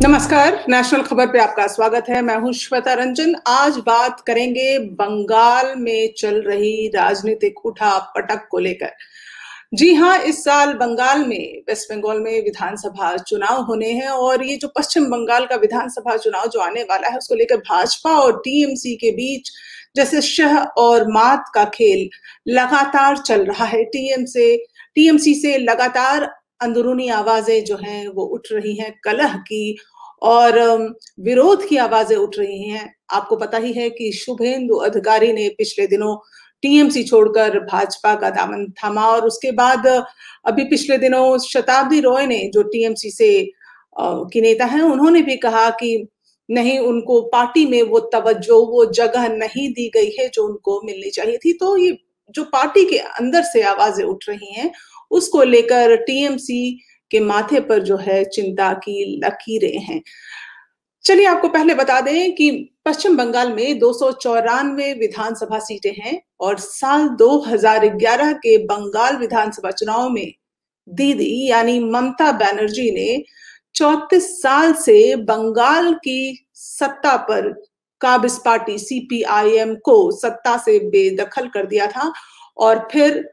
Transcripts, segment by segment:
नमस्कार, नेशनल खबर पे आपका स्वागत है। मैं हूं श्वेता रंजन। आज बात करेंगे बंगाल में चल रही राजनीतिक उठापटक को लेकर। जी हां, इस साल बंगाल में, वेस्ट बंगाल में विधानसभा चुनाव होने हैं और ये जो पश्चिम बंगाल का विधानसभा चुनाव जो आने वाला है उसको लेकर भाजपा और टीएमसी के बीच जैसे शह और मात का खेल लगातार चल रहा है। टीएमसी से लगातार अंदरूनी आवाजें जो हैं वो उठ रही हैं, कलह की और विरोध की आवाजें उठ रही हैं। आपको पता ही है कि शुभेंदु अधिकारी ने पिछले दिनों टीएमसी छोड़कर भाजपा का दामन थामा और उसके बाद अभी पिछले दिनों शताब्दी रॉय ने, जो टीएमसी से की नेता हैं, उन्होंने भी कहा कि नहीं, उनको पार्टी में वो तवज्जो, वो जगह नहीं दी गई है जो उनको मिलनी चाहिए थी। तो ये जो पार्टी के अंदर से आवाजें उठ रही हैं उसको लेकर टीएमसी के माथे पर जो है चिंता की लकीरें हैं। चलिए आपको पहले बता दें कि पश्चिम बंगाल में 294 विधानसभा सीटें हैं और साल 2011 के बंगाल विधानसभा चुनाव में दीदी यानी ममता बनर्जी ने 34 साल से बंगाल की सत्ता पर काबिज पार्टी सीपीआईएम को सत्ता से बेदखल कर दिया था और फिर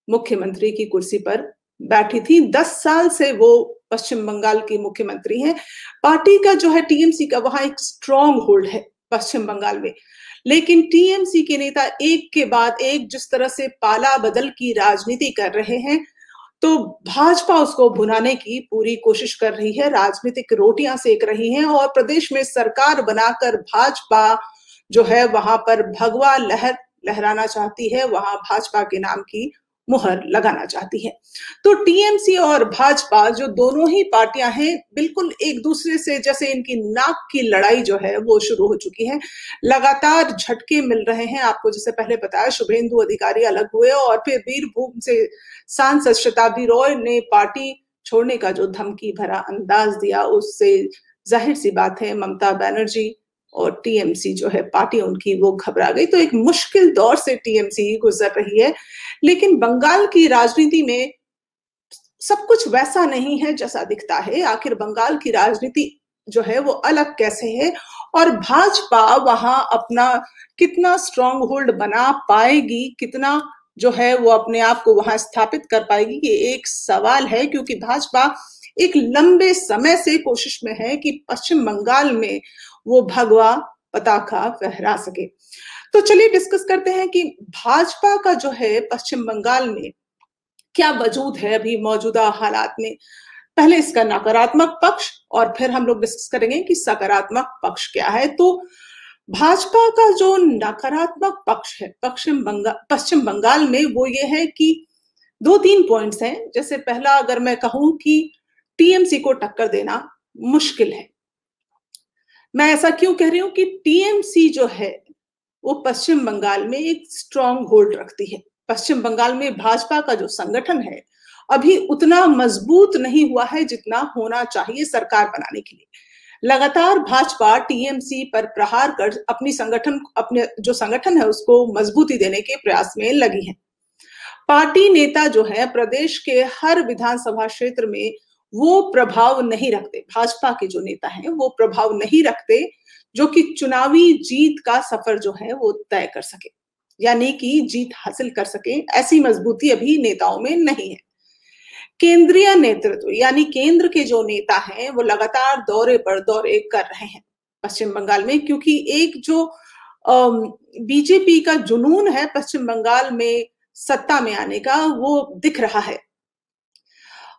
मुख्यमंत्री की कुर्सी पर बैठी थी। 10 साल से वो पश्चिम बंगाल की मुख्यमंत्री हैं। पार्टी का जो है टीएमसी का वहां एक स्ट्रॉन्ग होल्ड है पश्चिम बंगाल में, लेकिन टीएमसी के नेता एक के बाद एक जिस तरह से पाला बदल की राजनीति कर रहे हैं, तो भाजपा उसको भुनाने की पूरी कोशिश कर रही है, राजनीतिक रोटियां सेक रही हैं और प्रदेश में सरकार बनाकर भाजपा जो है वहां पर भगवा लहर लहराना चाहती है, वहां भाजपा के नाम की मुहर लगाना चाहती है। तो टीएमसी और भाजपा जो दोनों ही पार्टियां हैं, बिल्कुल एक दूसरे से जैसे इनकी नाक की लड़ाई जो है वो शुरू हो चुकी है। लगातार झटके मिल रहे हैं। आपको जैसे पहले बताया, शुभेंदु अधिकारी अलग हुए और फिर वीरभूम से सांसद शताब्दी रॉय ने पार्टी छोड़ने का जो धमकी भरा अंदाज दिया, उससे जाहिर सी बात है ममता बनर्जी और टीएमसी जो है पार्टी उनकी वो घबरा गई। तो एक मुश्किल दौर से टीएमसी गुजर रही है, लेकिन बंगाल की राजनीति में सब कुछ वैसा नहीं है जैसा दिखता है। आखिर बंगाल की राजनीति जो है वो अलग कैसे है और भाजपा वहां अपना कितना स्ट्रॉन्ग होल्ड बना पाएगी, कितना जो है वो अपने आप को वहां स्थापित कर पाएगी, ये एक सवाल है। क्योंकि भाजपा एक लंबे समय से कोशिश में है कि पश्चिम बंगाल में वो भगवा पताका फहरा सके। तो चलिए डिस्कस करते हैं कि भाजपा का जो है पश्चिम बंगाल में क्या वजूद है अभी मौजूदा हालात में। पहले इसका नकारात्मक पक्ष और फिर हम लोग डिस्कस करेंगे कि सकारात्मक पक्ष क्या है। तो भाजपा का जो नकारात्मक पक्ष है पश्चिम बंगाल में, वो ये है कि 2-3 पॉइंट्स हैं। जैसे पहला अगर मैं कहूं कि टीएमसी को टक्कर देना मुश्किल है। मैं ऐसा क्यों कह रही हूं कि टीएमसी जो है वो पश्चिम बंगाल में एक स्ट्रॉन्ग होल्ड रखती है। पश्चिम बंगाल में भाजपा का जो संगठन है अभी उतना मजबूत नहीं हुआ है जितना होना चाहिए सरकार बनाने के लिए। लगातार भाजपा टीएमसी पर प्रहार कर अपने जो संगठन है उसको मजबूती देने के प्रयास में लगी है। पार्टी नेता जो है प्रदेश के हर विधानसभा क्षेत्र में वो प्रभाव नहीं रखते। भाजपा के जो नेता हैं वो प्रभाव नहीं रखते जो कि चुनावी जीत का सफर जो है वो तय कर सके, यानी कि जीत हासिल कर सके। ऐसी मजबूती अभी नेताओं में नहीं है। केंद्रीय नेतृत्व यानी केंद्र के जो नेता हैं वो लगातार दौरे पर दौरे कर रहे हैं पश्चिम बंगाल में, क्योंकि एक जो बीजेपी का जुनून है पश्चिम बंगाल में सत्ता में आने का, वो दिख रहा है।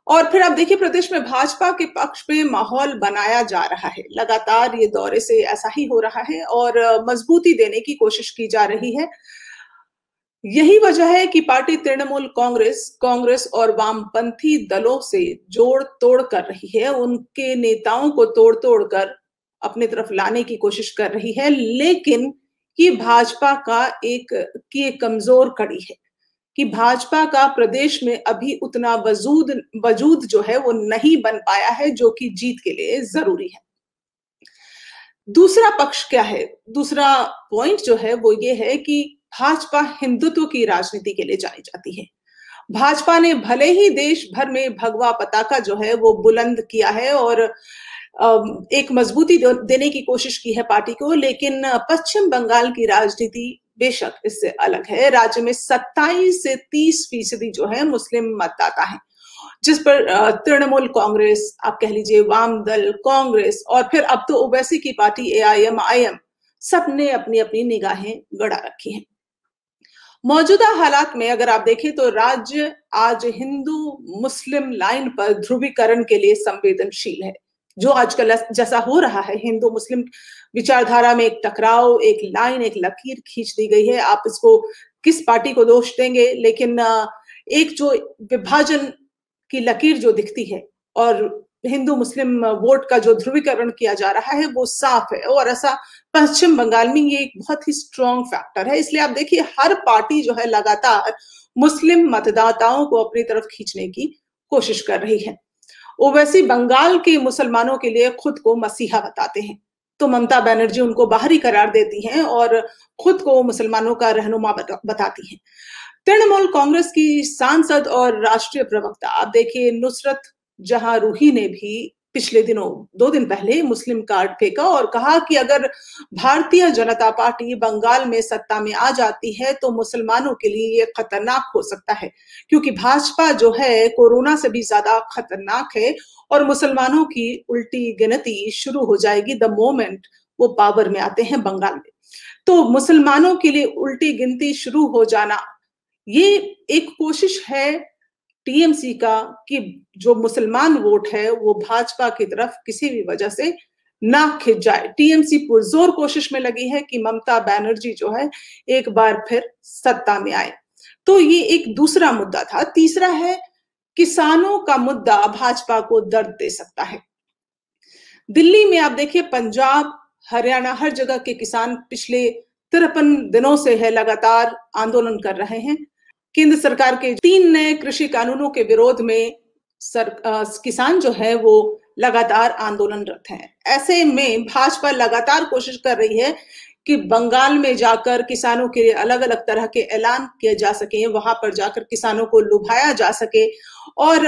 और फिर आप देखिए प्रदेश में भाजपा के पक्ष में माहौल बनाया जा रहा है। लगातार ये दौरे से ऐसा ही हो रहा है और मजबूती देने की कोशिश की जा रही है। यही वजह है कि पार्टी तृणमूल कांग्रेस और वामपंथी दलों से जोड़ तोड़ कर रही है, उनके नेताओं को तोड़ तोड़ कर अपनी तरफ लाने की कोशिश कर रही है। लेकिन ये भाजपा का एक कमजोर कड़ी है कि भाजपा का प्रदेश में अभी उतना वजूद जो है वो नहीं बन पाया है जो कि जीत के लिए जरूरी है। दूसरा पक्ष क्या है, दूसरा पॉइंट जो है वो ये है कि भाजपा हिंदुत्व की राजनीति के लिए जानी जाती है। भाजपा ने भले ही देश भर में भगवा पताका जो है वो बुलंद किया है और एक मजबूती देने की कोशिश की है पार्टी को। लेकिन पश्चिम बंगाल की राजनीति बेशक इससे अलग है। राज्य में 27 से 30% जो है मुस्लिम मतदाता हैं, जिस पर तृणमूल कांग्रेस, आप कह लीजिए वाम दल कांग्रेस, और फिर अब तो ओवैसी की पार्टी AIMIM, सबने अपनी अपनी निगाहें गड़ा रखी हैं। मौजूदा हालात में अगर आप देखें तो राज्य आज हिंदू मुस्लिम लाइन पर ध्रुवीकरण के लिए संवेदनशील है। जो आजकल जैसा हो रहा है, हिंदू मुस्लिम विचारधारा में एक टकराव, एक लाइन, एक लकीर खींच दी गई है। आप इसको किस पार्टी को दोष देंगे, लेकिन एक जो विभाजन की लकीर जो दिखती है और हिंदू मुस्लिम वोट का जो ध्रुवीकरण किया जा रहा है वो साफ है। और ऐसा पश्चिम बंगाल में ये एक बहुत ही स्ट्रॉन्ग फैक्टर है। इसलिए आप देखिए हर पार्टी जो है लगातार मुस्लिम मतदाताओं को अपनी तरफ खींचने की कोशिश कर रही है। ओवैसी बंगाल के मुसलमानों के लिए खुद को मसीहा बताते हैं, तो ममता बनर्जी उनको बाहरी करार देती हैं और खुद को मुसलमानों का रहनुमा बताती हैं। तृणमूल कांग्रेस की सांसद और राष्ट्रीय प्रवक्ता आप देखिए नुसरत जहां रूही ने भी पिछले दिनों 2 दिन पहले मुस्लिम कार्ड फेंका और कहा कि अगर भारतीय जनता पार्टी बंगाल में सत्ता में आ जाती है तो मुसलमानों के लिए ये खतरनाक हो सकता है, क्योंकि भाजपा जो है कोरोना से भी ज्यादा खतरनाक है और मुसलमानों की उल्टी गिनती शुरू हो जाएगी द मोमेंट वो पावर में आते हैं बंगाल में। तो मुसलमानों के लिए उल्टी गिनती शुरू हो जाना, ये एक कोशिश है टीएमसी का कि जो मुसलमान वोट है वो भाजपा की तरफ किसी भी वजह से ना खिंच जाए। टीएमसी पुरजोर कोशिश में लगी है कि ममता बनर्जी जो है एक बार फिर सत्ता में आए। तो ये एक दूसरा मुद्दा था। तीसरा है किसानों का मुद्दा भाजपा को दर्द दे सकता है। दिल्ली में आप देखिए, पंजाब, हरियाणा, हर जगह के किसान पिछले 53 दिनों से है लगातार आंदोलन कर रहे हैं। केंद्र सरकार के 3 नए कृषि कानूनों के विरोध में किसान जो है वो लगातार आंदोलनरत हैं। ऐसे में भाजपा लगातार कोशिश कर रही है कि बंगाल में जाकर किसानों के लिए अलग अलग तरह के ऐलान किए जा सके, वहां पर जाकर किसानों को लुभाया जा सके और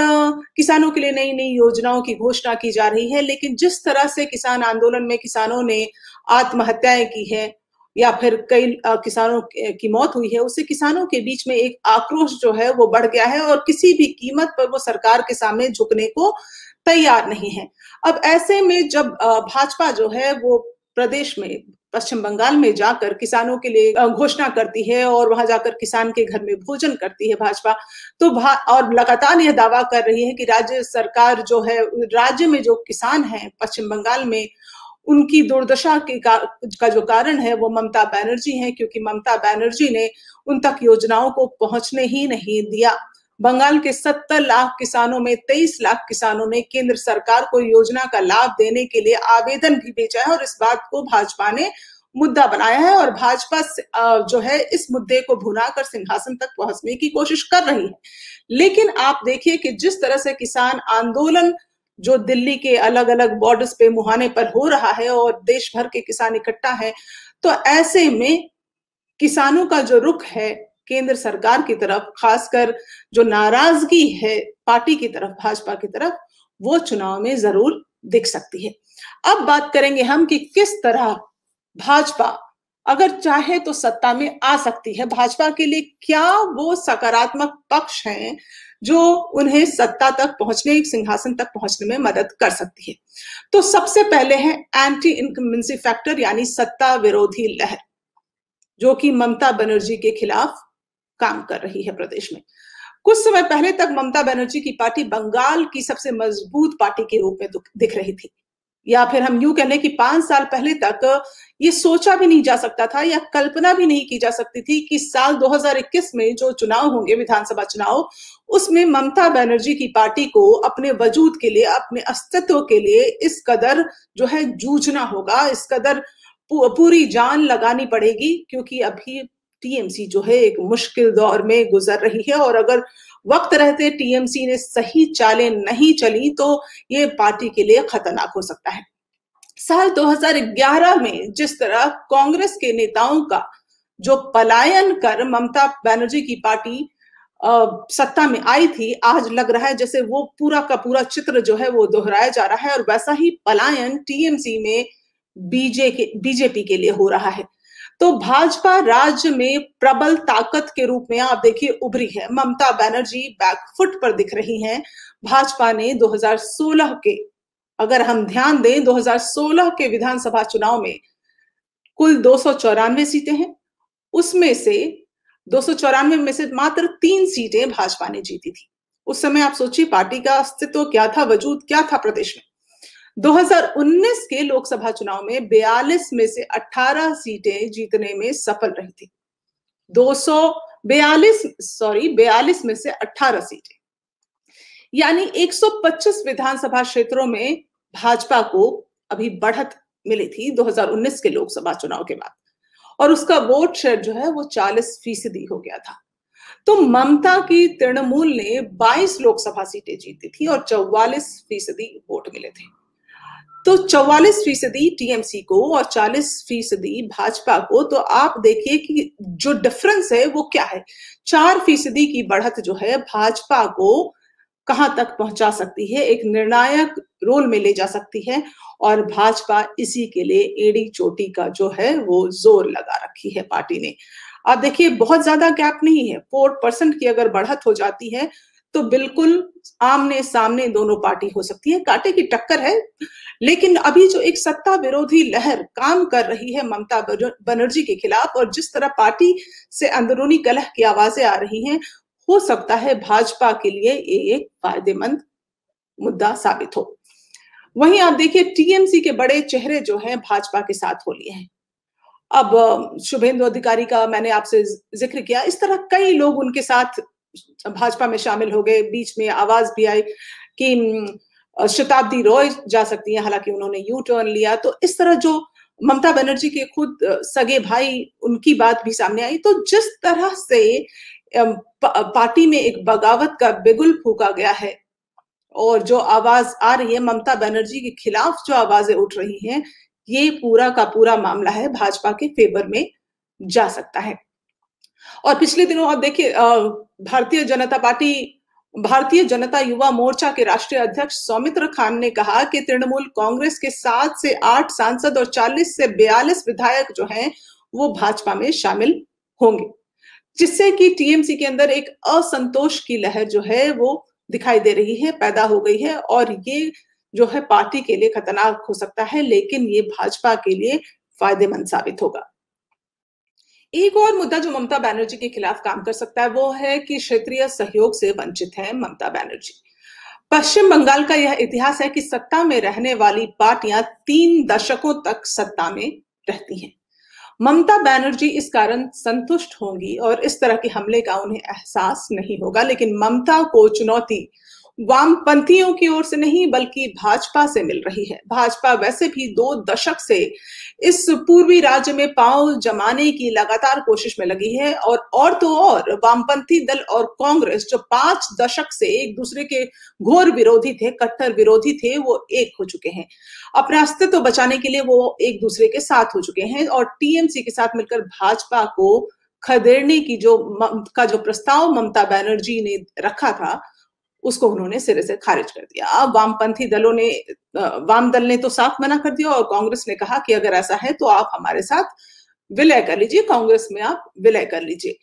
किसानों के लिए नई नई योजनाओं की घोषणा की जा रही है। लेकिन जिस तरह से किसान आंदोलन में किसानों ने आत्महत्याएं की है या फिर कई किसानों की मौत हुई है, उससे किसानों के बीच में एक आक्रोश जो है वो बढ़ गया है और किसी भी कीमत पर वो सरकार के सामने झुकने को तैयार नहीं है। अब ऐसे में जब भाजपा जो है वो प्रदेश में, पश्चिम बंगाल में जाकर किसानों के लिए घोषणा करती है और वहां जाकर किसान के घर में भोजन करती है भाजपा, तो और लगातार यह दावा कर रही है कि राज्य सरकार जो है, राज्य में जो किसान हैं पश्चिम बंगाल में, उनकी दुर्दशा का जो कारण है वो ममता बनर्जी है, क्योंकि ममता बनर्जी ने उन तक योजनाओं को पहुंचने ही नहीं दिया। बंगाल के 70 लाख किसानों में 23 लाख किसानों ने केंद्र सरकार को योजना का लाभ देने के लिए आवेदन भी भेजा है और इस बात को भाजपा ने मुद्दा बनाया है और भाजपा जो है इस मुद्दे को भुनाकर सिंहासन तक पहुंचने की कोशिश कर रही है। लेकिन आप देखिए कि जिस तरह से किसान आंदोलन जो दिल्ली के अलग अलग बॉर्डर्स पे, मुहाने पर हो रहा है और देश भर के किसान इकट्ठा है, तो ऐसे में किसानों का जो रुख है केंद्र सरकार की तरफ, खासकर जो नाराजगी है पार्टी की तरफ, भाजपा की तरफ, वो चुनाव में जरूर दिख सकती है। अब बात करेंगे हम कि किस तरह भाजपा अगर चाहे तो सत्ता में आ सकती है। भाजपा के लिए क्या वो सकारात्मक पक्ष हैं जो उन्हें सत्ता तक पहुंचने, सिंहासन तक पहुंचने में मदद कर सकती है। तो सबसे पहले है एंटी इनकम्बेंसी फैक्टर, यानी सत्ता विरोधी लहर, जो कि ममता बनर्जी के खिलाफ काम कर रही है प्रदेश में। कुछ समय पहले तक ममता बनर्जी की पार्टी बंगाल की सबसे मजबूत पार्टी के रूप में दिख रही थी, या फिर हम यूं कह लें कि 5 साल पहले तक ये सोचा भी नहीं जा सकता था या कल्पना भी नहीं की जा सकती थी कि साल 2021 में जो चुनाव होंगे, विधानसभा चुनाव, उसमें ममता बनर्जी की पार्टी को अपने वजूद के लिए, अपने अस्तित्व के लिए इस कदर जो है जूझना होगा, इस कदर पूरी जान लगानी पड़ेगी, क्योंकि अभी टीएमसी जो है एक मुश्किल दौर में गुजर रही है और अगर वक्त रहते टीएमसी ने सही चालें नहीं चली तो ये पार्टी के लिए खतरनाक हो सकता है। साल 2011 में जिस तरह कांग्रेस के नेताओं का जो पलायन कर ममता बनर्जी की पार्टी सत्ता में आई थी, आज लग रहा है जैसे वो पूरा का पूरा चित्र जो है वो दोहराया जा रहा है और वैसा ही पलायन टीएमसी में बीजेपी के लिए हो रहा है। तो भाजपा राज्य में प्रबल ताकत के रूप में आप देखिए उभरी है। ममता बनर्जी बैकफुट पर दिख रही हैं। भाजपा ने 2016 के, अगर हम ध्यान दें, 2016 के विधानसभा चुनाव में कुल 294 सीटें हैं। उसमें से 294 में से मात्र 3 सीटें भाजपा ने जीती थी। उस समय आप सोचिए पार्टी का अस्तित्व क्या था, वजूद क्या था प्रदेश में। 2019 के लोकसभा चुनाव में 42 में से 18 सीटें जीतने में सफल रही थी। 42 में से 18 सीटें, यानी 125 विधानसभा क्षेत्रों में भाजपा को अभी बढ़त मिली थी 2019 के लोकसभा चुनाव के बाद, और उसका वोट शेयर जो है वो 40% हो गया था। तो ममता की तृणमूल ने 22 लोकसभा सीटें जीती थी और 44% वोट मिले थे। तो 44% टीएमसी को और 40% भाजपा को। तो आप देखिए कि जो डिफरेंस है वो क्या है। 4% की बढ़त जो है भाजपा को कहां तक पहुंचा सकती है, एक निर्णायक रोल में ले जा सकती है, और भाजपा इसी के लिए एड़ी चोटी का जो है वो जोर लगा रखी है पार्टी ने। आप देखिए बहुत ज्यादा गैप नहीं है, 4% की अगर बढ़त हो जाती है तो बिल्कुल आमने सामने दोनों पार्टी हो सकती है, कांटे की टक्कर है। लेकिन अभी जो एक सत्ता विरोधी लहर काम कर रही है ममता बनर्जी के खिलाफ, और जिस तरह पार्टी से अंदरूनी कलह की आवाजें आ रही हैं, हो सकता है भाजपा के लिए ये एक फायदेमंद मुद्दा साबित हो। वहीं आप देखिए टीएमसी के बड़े चेहरे जो हैं भाजपा के साथ हो लिए हैं। अब शुभेंदु अधिकारी का मैंने आपसे जिक्र किया, इस तरह कई लोग उनके साथ भाजपा में शामिल हो गए। बीच में आवाज भी आई कि शताब्दी रॉय जा सकती है, हालांकि उन्होंने यू टर्न लिया। तो इस तरह जो ममता बनर्जी के खुद सगे भाई, उनकी बात भी सामने आई। तो जिस तरह से पार्टी में एक बगावत का बिगुल फूका गया है और जो आवाज आ रही है ममता बनर्जी के खिलाफ, जो आवाजें उठ रही हैं, ये पूरा का पूरा मामला है भाजपा के फेवर में जा सकता है। और पिछले दिनों आप देखिए भारतीय जनता युवा मोर्चा के राष्ट्रीय अध्यक्ष सौमित्र खान ने कहा कि तृणमूल कांग्रेस के 7 से 8 सांसद और 40 से 42 विधायक जो हैं वो भाजपा में शामिल होंगे, जिससे कि टीएमसी के अंदर एक असंतोष की लहर जो है वो दिखाई दे रही है, पैदा हो गई है, और ये जो है पार्टी के लिए खतरनाक हो सकता है, लेकिन ये भाजपा के लिए फायदेमंद साबित होगा। एक और मुद्दा जो ममता बनर्जी के खिलाफ काम कर सकता है वो है कि क्षेत्रीय सहयोग से वंचित है ममता बनर्जी। पश्चिम बंगाल का यह इतिहास है कि सत्ता में रहने वाली पार्टियां 3 दशकों तक सत्ता में रहती हैं। ममता बनर्जी इस कारण संतुष्ट होंगी और इस तरह के हमले का उन्हें एहसास नहीं होगा, लेकिन ममता को चुनौती वामपंथियों की ओर से नहीं बल्कि भाजपा से मिल रही है। भाजपा वैसे भी 2 दशक से इस पूर्वी राज्य में पांव जमाने की लगातार कोशिश में लगी है, और तो और वामपंथी दल और कांग्रेस जो 5 दशक से एक दूसरे के घोर विरोधी थे, कट्टर विरोधी थे, वो एक हो चुके हैं। अपना अस्तित्व बचाने के लिए वो एक दूसरे के साथ हो चुके हैं, और टीएमसी के साथ मिलकर भाजपा को खदेड़ने की जो प्रस्ताव ममता बनर्जी ने रखा था उसको उन्होंने सिरे से खारिज कर दिया। अब वाम दल ने तो साफ मना कर दिया, और कांग्रेस ने कहा कि अगर ऐसा है तो आप हमारे साथ विलय कर लीजिए, कांग्रेस में आप विलय कर लीजिए।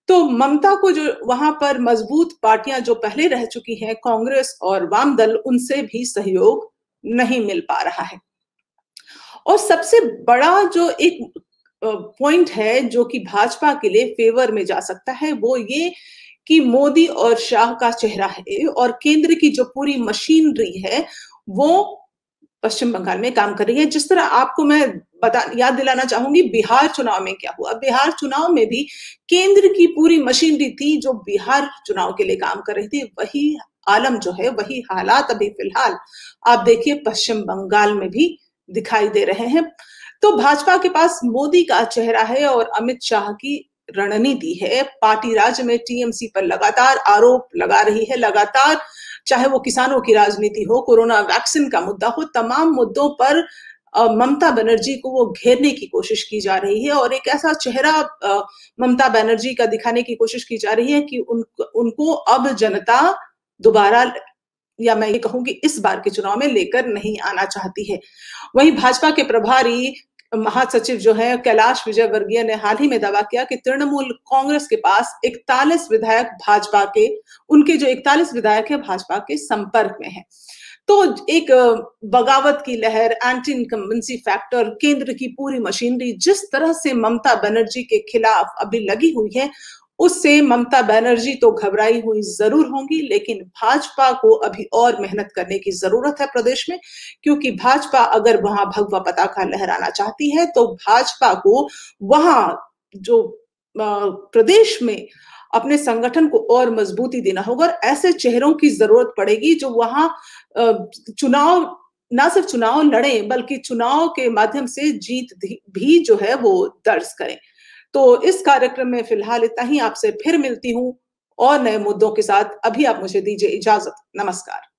तो ममता को जो वहां पर मजबूत पार्टियां जो पहले रह चुकी हैं, कांग्रेस और वाम दल, उनसे भी सहयोग नहीं मिल पा रहा है। और सबसे बड़ा जो एक पॉइंट है जो कि भाजपा के लिए फेवर में जा सकता है वो ये कि मोदी और शाह का चेहरा है और केंद्र की जो पूरी मशीनरी है वो पश्चिम बंगाल में काम कर रही है। जिस तरह आपको मैं याद दिलाना चाहूंगी बिहार चुनाव में क्या हुआ। बिहार चुनाव में भी केंद्र की पूरी मशीनरी थी जो बिहार चुनाव के लिए काम कर रही थी। वही आलम जो है, वही हालात अभी फिलहाल आप देखिए पश्चिम बंगाल में भी दिखाई दे रहे हैं। तो भाजपा के पास मोदी का चेहरा है और अमित शाह की रणनीति है। पार्टी राज्य में टीएमसी पर लगातार आरोप लगा रही है, लगातार, चाहे वो किसानों की राजनीति हो, कोरोना वैक्सीन का मुद्दा हो, तमाम मुद्दों पर ममता बनर्जी को वो घेरने की कोशिश की जा रही है और एक ऐसा चेहरा ममता बनर्जी का दिखाने की कोशिश की जा रही है कि उनको अब जनता दोबारा, या मैं ये कहूं कि इस बार के चुनाव में लेकर नहीं आना चाहती है। वहीं भाजपा के प्रभारी महासचिव जो है कैलाश विजयवर्गीय ने हाल ही में दावा किया कि तृणमूल कांग्रेस के पास 41 विधायक भाजपा के, उनके जो 41 विधायक है भाजपा के संपर्क में है। तो एक बगावत की लहर, एंटी इनकम्बेंसी फैक्टर, केंद्र की पूरी मशीनरी जिस तरह से ममता बनर्जी के खिलाफ अभी लगी हुई है, उससे ममता बनर्जी तो घबराई हुई जरूर होंगी, लेकिन भाजपा को अभी और मेहनत करने की जरूरत है प्रदेश में, क्योंकि भाजपा अगर वहां भगवा पताका लहराना चाहती है तो भाजपा को वहां जो प्रदेश में अपने संगठन को और मजबूती देना होगा और ऐसे चेहरों की जरूरत पड़ेगी जो वहां चुनाव, ना सिर्फ चुनाव लड़े बल्कि चुनाव के माध्यम से जीत भी जो है वो दर्ज करें। तो इस कार्यक्रम में फिलहाल इतना ही। आपसे फिर मिलती हूं और नए मुद्दों के साथ। अभी आप मुझे दीजिए इजाजत। नमस्कार।